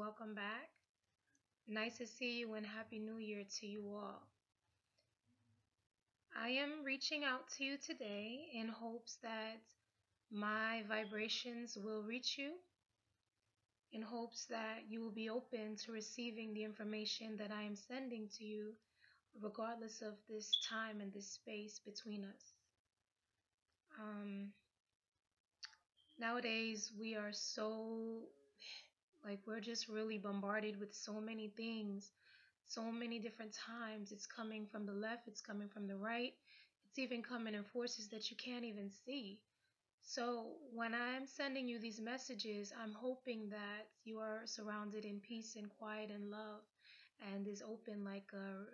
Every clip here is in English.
welcome back. Nice to see you and Happy New Year to you all. I am reaching out to you today in hopes that my vibrations will reach you, in hopes that you will be open to receiving the information that I am sending to you, regardless of this time and this space between us. Um, Nowadays, we are so, we're just really bombarded with so many things, so many different times. It's coming from the left, it's coming from the right, it's even coming in forces that you can't even see. So, when I'm sending you these messages, I'm hoping that you are surrounded in peace and quiet and love and is open like a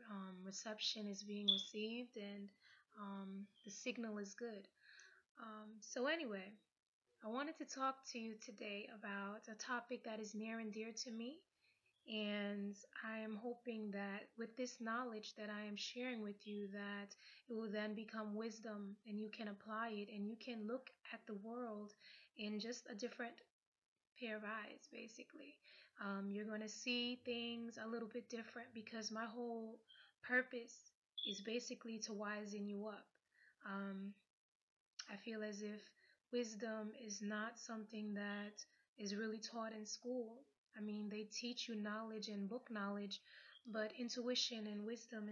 reception is being received and the signal is good. Anyway, I wanted to talk to you today about a topic that is near and dear to me, and I am hoping that with this knowledge that I am sharing with you, that it will then become wisdom and you can apply it and you can look at the world in just a different pair of eyes, basically. You're going to see things a little bit different because my whole purpose is basically to wisen you up. Um, I feel as if wisdom is not something that is really taught in school. I mean, they teach you knowledge and book knowledge, but intuition and wisdom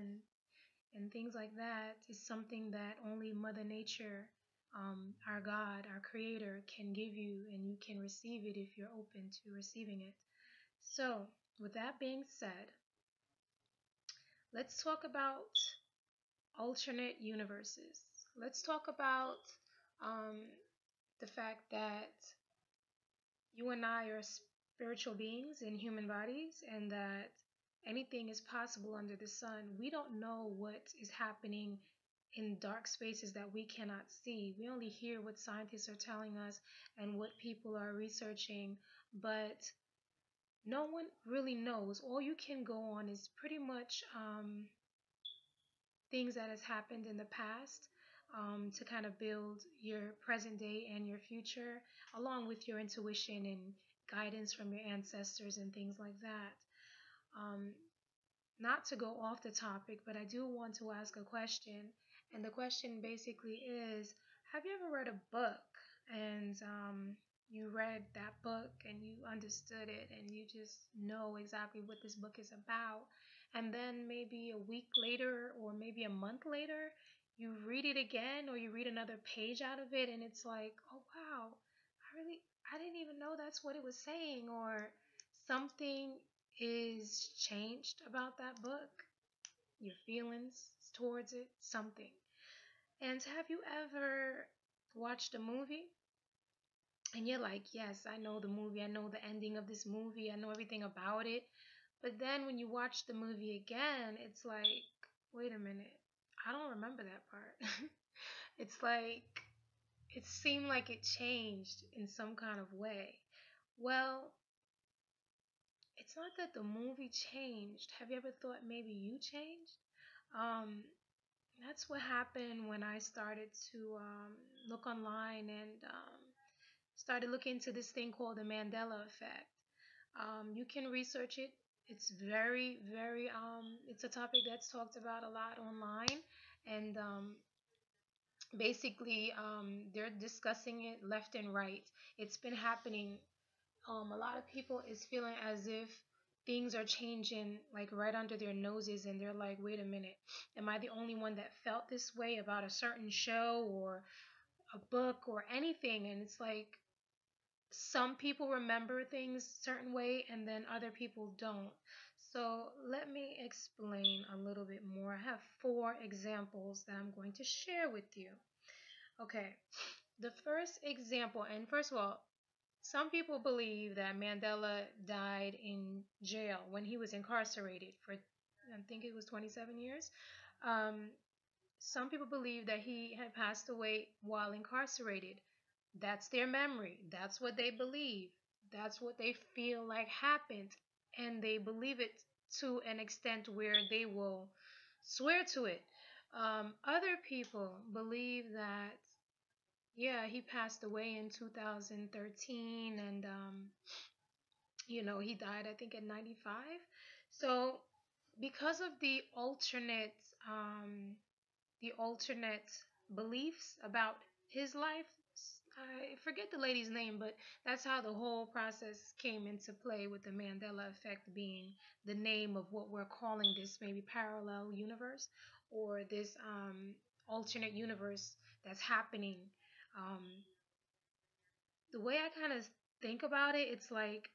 and things like that is something that only Mother Nature, our God, our Creator, can give you, and you can receive it if you're open to receiving it. So, with that being said, let's talk about alternate universes. Let's talk about um, the fact that you and I are spiritual beings in human bodies and that anything is possible under the sun. We don't know what is happening in dark spaces that we cannot see. We only hear what scientists are telling us and what people are researching, but no one really knows. All you can go on is pretty much things that has happened in the past, to kind of build your present day and your future, along with your intuition and guidance from your ancestors and things like that. Um, Not to go off the topic, but I do want to ask a question. And the question basically is, have you ever read a book and you read that book and you understood it and you just know exactly what this book is about? And then maybe a week later or maybe a month later, you read it again or you read another page out of it and it's like, oh wow, I didn't even know that's what it was saying, or something is changed about that book, your feelings towards it, something. And have you ever watched a movie and you're like, yes, I know the movie, I know the ending of this movie, I know everything about it. But then when you watch the movie again, it's like, wait a minute, I don't remember that part. It's like, it seemed like it changed in some kind of way. Well, it's not that the movie changed. Have you ever thought maybe you changed? Um, that's what happened when I started to look online and started looking into this thing called the Mandela Effect. You can research it. It's it's a topic that's talked about a lot online, and basically, they're discussing it left and right. It's been happening. A lot of people is feeling as if things are changing like right under their noses, and they're like, wait a minute, am I the only one that felt this way about a certain show or a book or anything? And it's like some people remember things a certain way and then other people don't. So let me explain a little bit more. I have four examples that I'm going to share with you. Okay, the first example, and first of all, some people believe that Mandela died in jail when he was incarcerated for, I think it was 27 years. Um, some people believe that he had passed away while incarcerated. That's their memory. That's what they believe. That's what they feel like happened. And they believe it to an extent where they will swear to it. Other people believe that, yeah, he passed away in 2013 and He died, I think, at 95. So, because of um, the alternate beliefs about his life, I forget the lady's name, but that's how the whole process came into play, with the Mandela Effect being the name of what we're calling this maybe parallel universe, or this alternate universe that's happening. Um, the way I kind of think about it, it's like,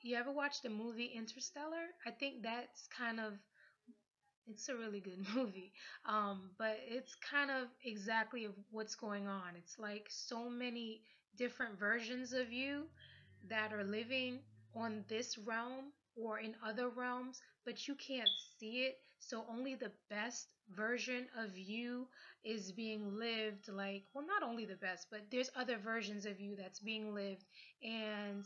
you ever watch the movie Interstellar? I think that's kind of, it's a really good movie. But it's kind of exactly of what's going on. It's like so many different versions of you that are living on this realm or in other realms, but you can't see it. So only the best version of you is being lived. Like, well, not only the best, but there's other versions of you that's being lived. And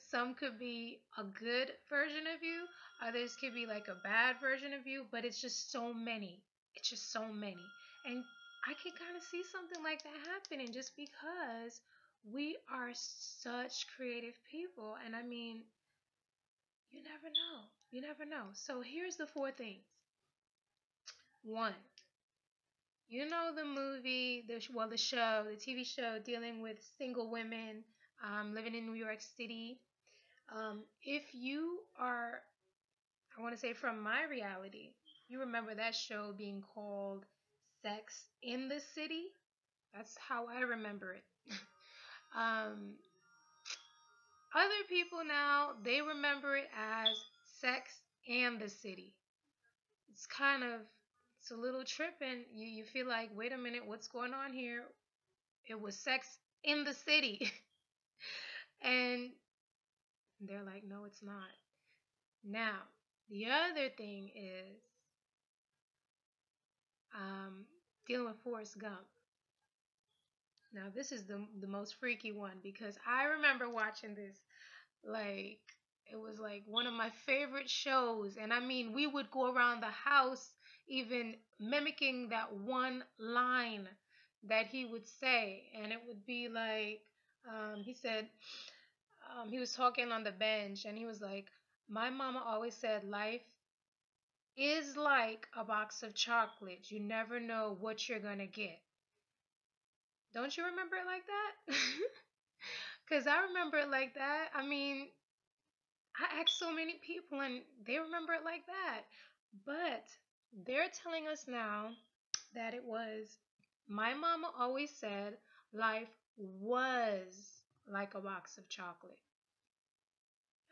some could be a good version of you, others could be like a bad version of you, but it's just so many. It's just so many. And I can kind of see something like that happening, just because we are such creative people. And I mean, you never know. You never know. So here's the four things. One, the movie, the show, the TV show dealing with single women living in New York City. If you are, I want to say, from my reality, you remember that show being called Sex in the City? That's how I remember it. um, Other people now, they remember it as Sex and the City. It's kind of, it's a little tripping. You feel like, wait a minute, what's going on here? It was Sex in the City. And they're like, no, it's not. Now, the other thing is um, dealing with Forrest Gump. Now, this is the most freaky one, because I remember watching this, like, it was like one of my favorite shows. And I mean, we would go around the house even mimicking that one line that he would say. And it would be like, he said, he was talking on the bench, and he was like, my mama always said life is like a box of chocolates. You never know what you're going to get. Don't you remember it like that? Because I remember it like that. I mean, I asked so many people and they remember it like that. But they're telling us now that it was, my mama always said life was like a box of chocolate.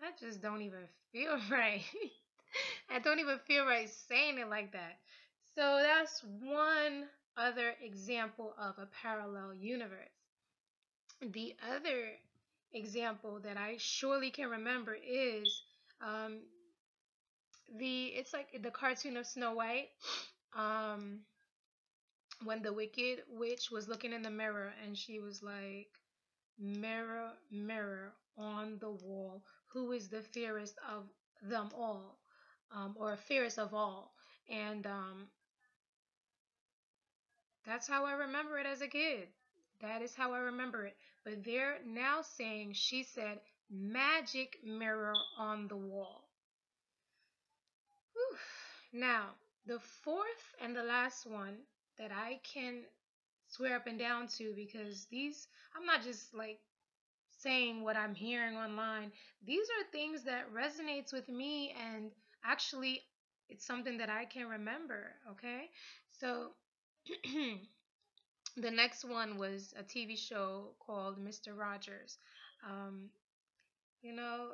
I just don't even feel right. I don't even feel right saying it like that. So that's one other example of a parallel universe. The other example that I surely can remember is um, it's like the cartoon of Snow White. Um, when the Wicked Witch was looking in the mirror and she was like, "Mirror, mirror on the wall, who is the fairest of them all?" Or fairest of all. And that's how I remember it as a kid. That is how I remember it. But they're now saying she said magic mirror on the wall. Whew. Now, the fourth and the last one that I can swear up and down to, because these, I'm not just like saying what I'm hearing online. These are things that resonates with me, and actually it's something that I can remember, okay? So the next one was a TV show called Mr. Rogers. Um, you know,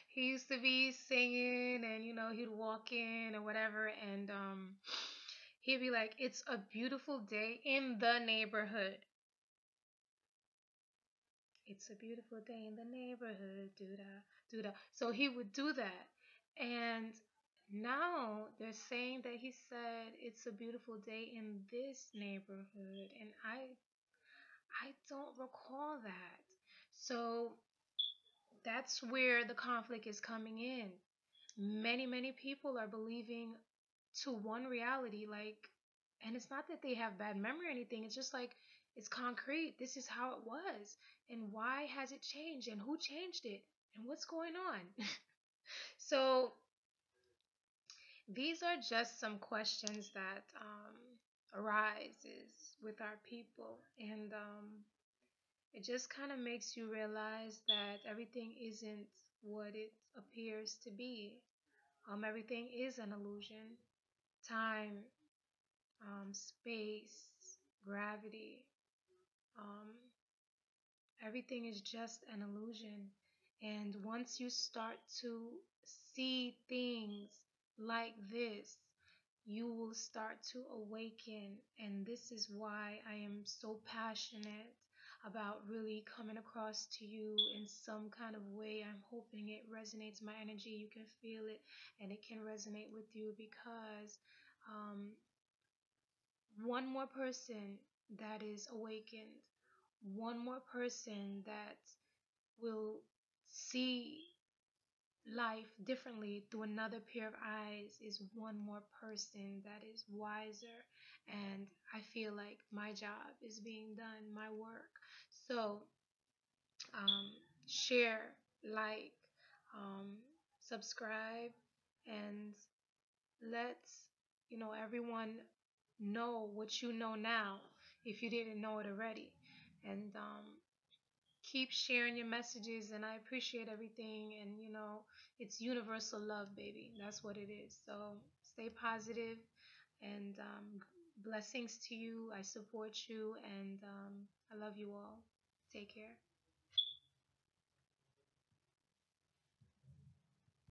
he used to be singing, and he'd walk in or whatever, and he'd be like, "It's a beautiful day in the neighborhood. It's a beautiful day in the neighborhood, do da, do da." So he would do that. And now they're saying that he said it's a beautiful day in this neighborhood. And I don't recall that. So that's where the conflict is coming in. Many, many people are believing to one reality, like, and it's not that they have bad memory or anything. It's just like It's concrete. This is how it was. And why has it changed? And who changed it? And what's going on? So these are just some questions that arises with our people. And it just kind of makes you realize that everything isn't what it appears to be. Everything is an illusion. Time, space, gravity, um, everything is just an illusion. And once you start to see things like this, you will start to awaken. And this is why I am so passionate about really coming across to you in some kind of way. I'm hoping it resonates my energy. You can feel it and it can resonate with you because um, one more person that is awakened, one more person that will see life differently through another pair of eyes is one more person that is wiser. And I feel like my job is being done, my work. So, um, share, like, um, subscribe, and let everyone know what you know now if you didn't know it already. And keep sharing your messages, and I appreciate everything. And it's universal love, baby. That's what it is. So stay positive, and blessings to you. I support you, and I love you all. Take care.